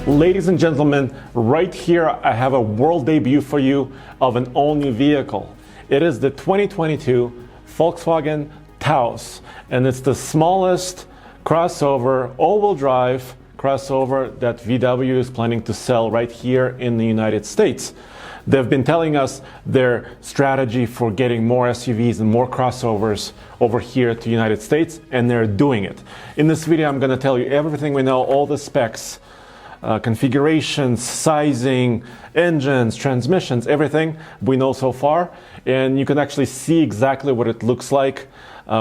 Ladies and gentlemen, right here I have a world debut for you of an all-new vehicle. It is the 2022 Volkswagen Taos, and it's the smallest crossover, all-wheel drive crossover that VW is planning to sell right here in the United States. They've been telling us their strategy for getting more SUVs and more crossovers over here to the United States, and they're doing it. In this video, I'm going to tell you everything we know, all the specs, configurations, sizing, engines, transmissions, everything we know so far, and you can actually see exactly what it looks like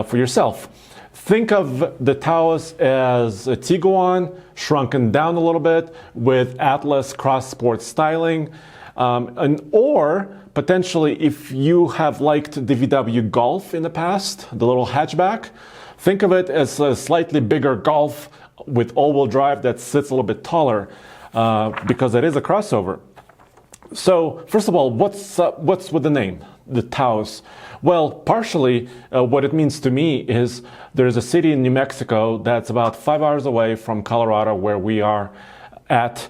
for yourself. Think of the Taos as a Tiguan shrunken down a little bit with Atlas Cross Sport styling, or potentially if you have liked the VW Golf in the past, the little hatchback, think of it as a slightly bigger Golf with all-wheel drive that sits a little bit taller because it is a crossover. So first of all, what's with the name, the Taos? Well, partially what it means to me is there's a city in New Mexico that's about 5 hours away from Colorado where we are at,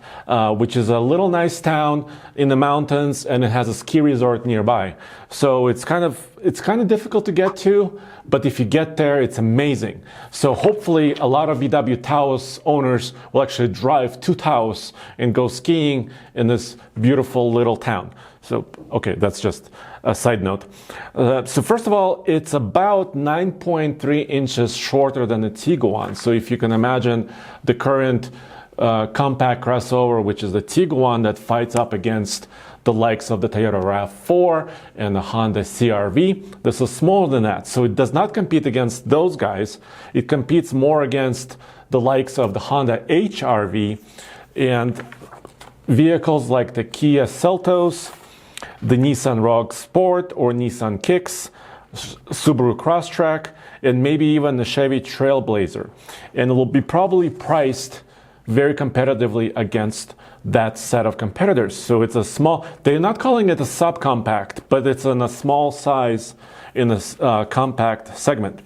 which is a little nice town in the mountains, and it has a ski resort nearby. So it's kind of difficult to get to, but if you get there, it's amazing. So hopefully a lot of VW Taos owners will actually drive to Taos and go skiing in this beautiful little town. So, okay, that's just a side note. So first of all, it's about 9.3 inches shorter than the Tiguan. So if you can imagine the current compact crossover, which is the Tiguan that fights up against the likes of the Toyota RAV4 and the Honda CR-V. This is smaller than that, so it does not compete against those guys. It competes more against the likes of the Honda HR-V and vehicles like the Kia Seltos, the Nissan Rogue Sport or Nissan Kicks, Subaru Crosstrek, and maybe even the Chevy Trailblazer. And it will be probably priced very competitively against that set of competitors. So it's a small, they're not calling it a subcompact, but it's in a small size in a compact segment.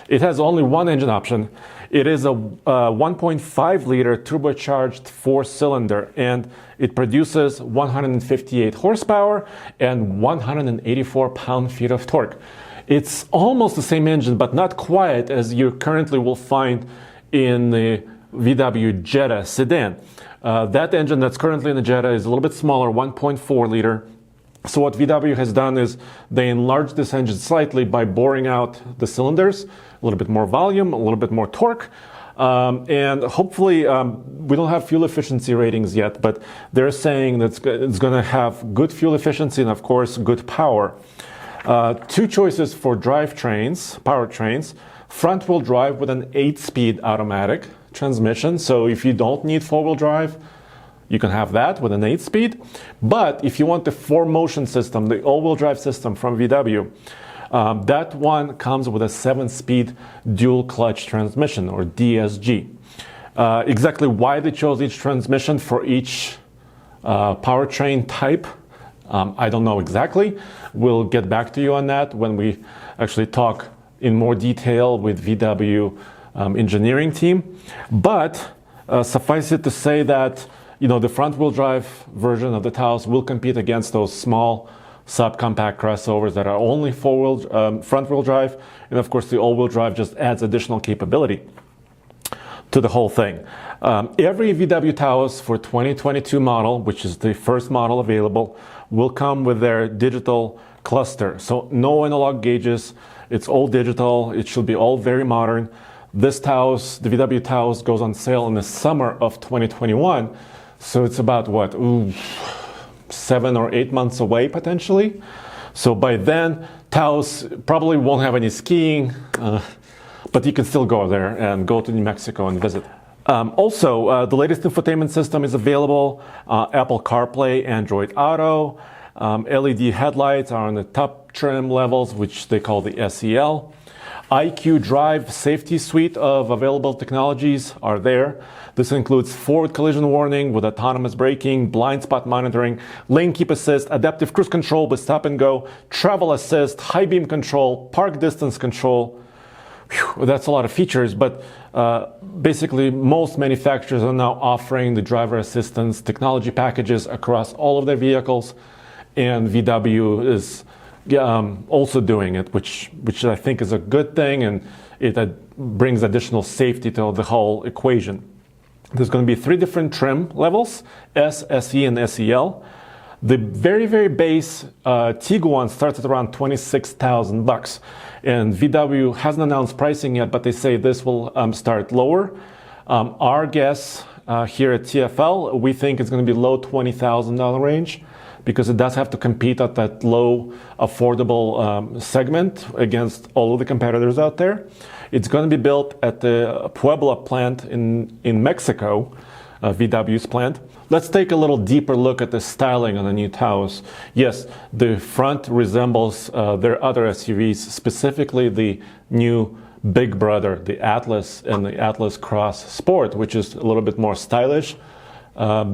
It has only one engine option. It is a 1.5 liter turbocharged 4-cylinder, and it produces 158 horsepower and 184 pound-feet of torque. It's almost the same engine, but not quite as you currently will find in the VW Jetta sedan. That engine that's currently in the Jetta is a little bit smaller, 1.4 liter. So what VW has done is they enlarged this engine slightly by boring out the cylinders, a little bit more volume, a little bit more torque, and hopefully we don't have fuel efficiency ratings yet, but they're saying that it's going to have good fuel efficiency and of course good power. Two choices for powertrains: front-wheel drive with an 8-speed automatic transmission. So if you don't need 4-wheel drive, you can have that with an 8-speed. But if you want the 4-motion system, the all-wheel drive system from VW, that one comes with a 7-speed dual clutch transmission, or DSG. Exactly why they chose each transmission for each powertrain type, I don't know exactly. We'll get back to you on that when we actually talk in more detail with VW engineering team. But suffice it to say that the front-wheel drive version of the Taos will compete against those small subcompact crossovers that are only front-wheel drive, and of course the all-wheel drive just adds additional capability to the whole thing. Every VW Taos for 2022 model, which is the first model available, will come with their digital cluster. So no analog gauges, it's all digital, it should be all very modern. This Taos, the VW Taos, goes on sale in the summer of 2021. So it's about, 7 or 8 months away, potentially. So by then, Taos probably won't have any skiing, but you can still go there and go to New Mexico and visit. Also, the latest infotainment system is available, Apple CarPlay, Android Auto. LED headlights are on the top trim levels, which they call the SEL. IQ Drive safety suite of available technologies are there. This includes forward collision warning with autonomous braking, blind spot monitoring, lane keep assist, adaptive cruise control with stop and go, travel assist, high beam control, park distance control. Whew, that's a lot of features, but basically most manufacturers are now offering the driver assistance technology packages across all of their vehicles, and VW is also doing it, which I think is a good thing, and it brings additional safety to the whole equation. There's going to be 3 different trim levels, S, SE, and SEL. The very, very base Tiguan starts at around $26,000, and VW hasn't announced pricing yet, but they say this will start lower. Our guess here at TFL, we think it's going to be low $20,000 range, because it does have to compete at that low affordable segment against all of the competitors out there. It's going to be built at the Puebla plant in Mexico, VW's plant. Let's take a little deeper look at the styling on the new Taos. Yes, the front resembles their other SUVs, specifically the new big brother, the Atlas and the Atlas Cross Sport, which is a little bit more stylish.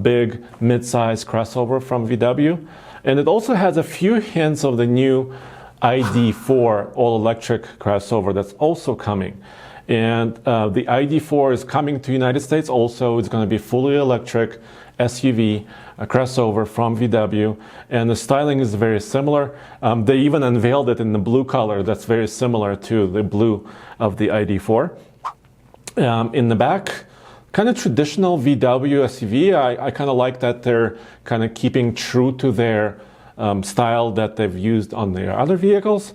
Big mid-size crossover from VW, and it also has a few hints of the new ID.4 all-electric crossover that's also coming. And the ID.4 is coming to United States also. It's going to be fully electric SUV, a crossover from VW, and the styling is very similar. They even unveiled it in the blue color that's very similar to the blue of the ID.4. In the back, kind of traditional VW SUV. I kind of like that they're kind of keeping true to their style that they've used on their other vehicles.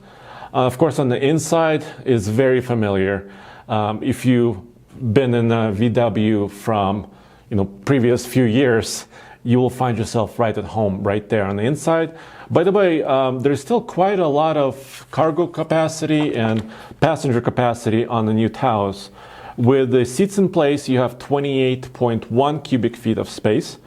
Of course, on the inside is very familiar. If you've been in a VW from previous few years, you will find yourself right at home, right there on the inside. By the way, there's still quite a lot of cargo capacity and passenger capacity on the new Taos. With the seats in place, you have 28.1 cubic feet of space,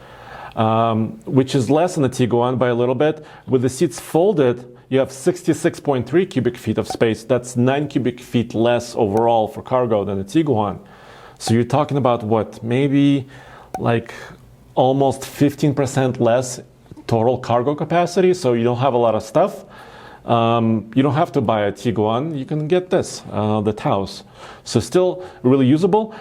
which is less than the Tiguan by a little bit. With the seats folded, you have 66.3 cubic feet of space. That's 9 cubic feet less overall for cargo than the Tiguan. So you're talking about what, maybe like almost 15% less total cargo capacity. So you don't have a lot of stuff. You don't have to buy a Tiguan. You can get this, the Taos. So still really usable.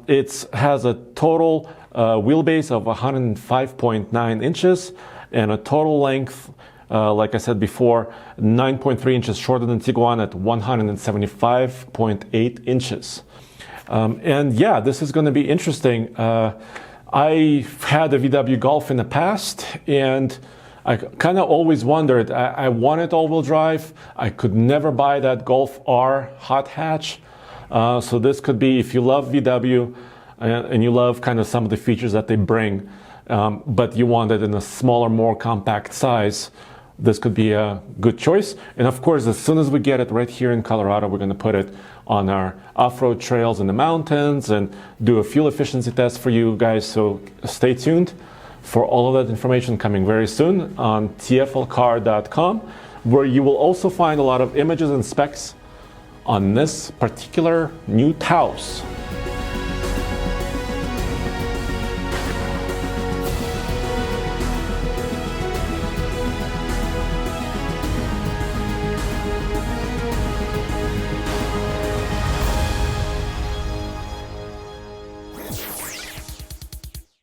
It has a total wheelbase of 105.9 inches and a total length, like I said before, 9.3 inches shorter than Tiguan at 175.8 inches. And yeah, this is going to be interesting. I've had a VW Golf in the past, and I kind of always wondered, I wanted all-wheel drive. I could never buy that Golf R hot hatch. So this could be, if you love VW and you love kind of some of the features that they bring, but you want it in a smaller, more compact size, this could be a good choice. And of course, as soon as we get it right here in Colorado, we're going to put it on our off-road trails in the mountains and do a fuel efficiency test for you guys. So stay tuned for all of that information coming very soon on TFLcar.com, where you will also find a lot of images and specs on this particular new Taos.